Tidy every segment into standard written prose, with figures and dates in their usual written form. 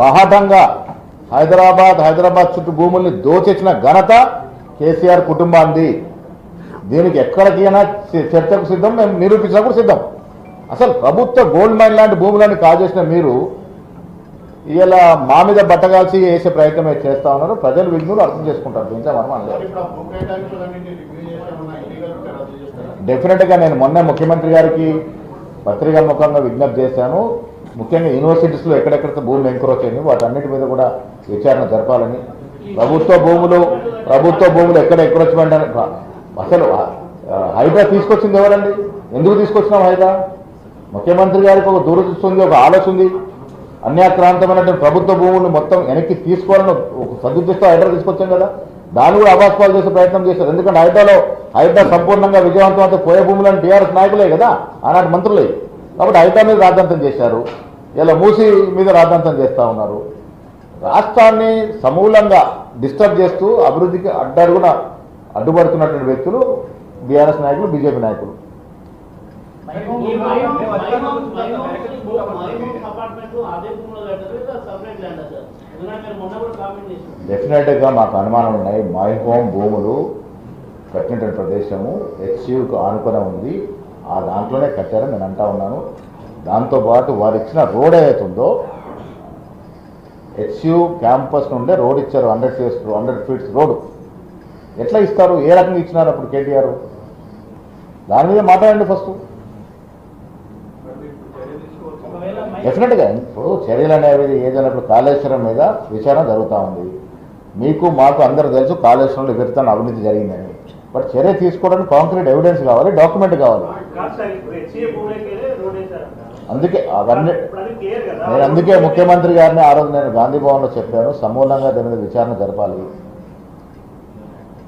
బాహాటంగా హైదరాబాద్ చుట్టూ భూముల్ని దోచేసిన ఘనత కేసీఆర్ కుటుంబాన్ని. దీనికి ఎక్కడికైనా చర్చకు సిద్ధం, మేము నిరూపించడం కూడా సిద్ధం. అసలు ప్రభుత్వ గోల్డ్ మైన్ లాంటి భూములన్నీ కాజేసిన మీరు ఇలా మా మీద బట్టగాల్చి వేసే ప్రయత్నం చేస్తా ఉన్నారు. ప్రజలు విఘ్నులు అర్థం చేసుకుంటారు. దీంట్లో మనం అనలేదు. డెఫినెట్గా నేను మొన్న ముఖ్యమంత్రి గారికి పత్రికా ముఖంగా విజ్ఞప్తి చేశాను. ముఖ్యంగా యూనివర్సిటీస్లో ఎక్కడెక్కడ భూములు ఎంక్రోచ్ అయింది వాటన్నిటి మీద కూడా విచారణ జరపాలని. ప్రభుత్వ భూములు ఎక్కడ ఎంక్రోచ్మెంట్ అని అసలు హైడ్రా తీసుకొచ్చింది ఎవరండి? ఎందుకు తీసుకొచ్చినాం హైడ్రా? ముఖ్యమంత్రి గారికి ఒక దూరదృష్టి ఉంది, ఒక ఆలోచన ఉంది. అన్యాక్రాంతమైనటువంటి ప్రభుత్వ భూములు మొత్తం వెనక్కి తీసుకోవాలని ఒక సదుద్దేశంతో హైడ్రా తీసుకొచ్చాం కదా. దాన్ని కూడా అవాస్పాలు చేసే ప్రయత్నం చేశారు. ఎందుకంటే హైడ్రా సంపూర్ణంగా విజయవంతమైతే పోయే భూములను టీఆర్ఎస్ నాయకులే కదా, ఆనాటి మంత్రులే. కాబట్టి హైడ్రా మీద రాద్ధాంతం చేశారు. ఇలా మూసి మీద రాద్ధాంతం చేస్తూ ఉన్నారు. రాష్ట్రాన్ని సమూలంగా డిస్టర్బ్ చేస్తూ అభివృద్ధికి అడ్డుపడుతున్నటువంటి వ్యక్తులు బీఆర్ఎస్ నాయకులు, బీజేపీ నాయకులు. డెఫినెట్గా మాకు అనుమానం ఉన్నాయి. మై హోమ్ భూములు కట్టినటువంటి ప్రదేశము హెచ్యూకు ఆనుకునే ఉంది. ఆ దాంట్లోనే కట్టారని నేను అంటా ఉన్నాను. దాంతోపాటు వారు ఇచ్చిన రోడ్ ఏదైతుందో హెచ్యూ క్యాంపస్ నుండే రోడ్ ఇచ్చారు. 100 ఫీట్స్ రోడ్డు ఎట్లా ఇస్తారు? ఏ రకంగా ఇచ్చినారు అప్పుడు కేటీఆర్? దాని మీద మాట్లాడండి ఫస్ట్. డెఫినెట్గా ఇప్పుడు చర్యలు అనేవి ఏదైనా కాళేశ్వరం మీద విచారణ జరుగుతూ ఉంది. మీకు మాకు అందరూ తెలుసు కాళేశ్వరంలో విపరీతమైన అవినీతి జరిగిందని. బట్ చర్య తీసుకోవడానికి కాంక్రీట్ ఎవిడెన్స్ కావాలి, డాక్యుమెంట్ కావాలి. అందుకే అవన్నీ అందుకే ముఖ్యమంత్రి గారిని ఆ రోజు నేను గాంధీ భవన్లో చెప్పాను, సమూలంగా దీని మీద విచారణ జరపాలి.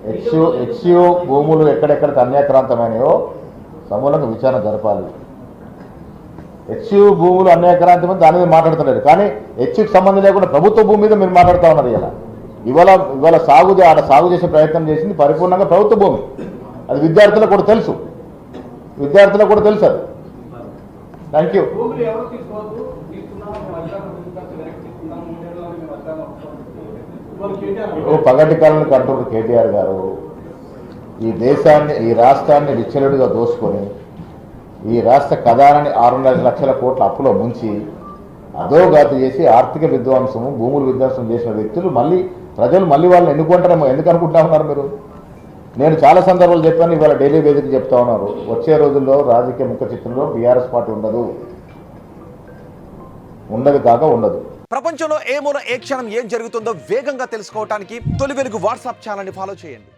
హెచ్యూ భూములు ఎక్కడెక్కడ అన్యాక్రాంతమైనయో సమూలంగా విచారణ జరపాలి. హెచ్యూ భూములు అన్యాక్రాంతమైన దాని మీద మాట్లాడుతున్నారు. కానీ హెచ్యూకి సంబంధం లేకుండా ప్రభుత్వ భూమి మీద మీరు మాట్లాడుతూ ఉన్నారు. ఇవాళ సాగు చేసే ప్రయత్నం చేసింది పరిపూర్ణంగా ప్రభుత్వ భూమి. అది విద్యార్థులకు కూడా తెలుసు అది. Thank you. పగటి కాలంలో కంటున్నారు కేటీఆర్ గారు. ఈ రాష్ట్రాన్ని విచ్చలుడిగా దోసుకొని ఈ రాష్ట్ర ఖజానాన్ని 6.5 లక్షల కోట్ల అప్పులో ముంచి అధోగతి చేసి ఆర్థిక విధ్వంసము, భూముల విధ్వంసం చేసిన వ్యక్తులు ప్రజలు వాళ్ళని ఎన్నుకుంటారేమో. ఎందుకు అనుకుంటా ఉన్నారు మీరు? నేను చాలా సందర్భాలు చెప్పాను, ఇవాళ డైలీ వేదిక చెప్తా ఉన్నారు. వచ్చే రోజుల్లో రాజకీయ ముఖ చిత్రంలో బీఆర్ఎస్ పార్టీ ఉండదు. ప్రపంచంలో ఏ మూల ఏ క్షణం ఏం జరుగుతుందో వేగంగా తెలుసుకోవడానికి తొలి వెలుగు వాట్సాప్ ఛానల్ని ఫాలో చేయండి.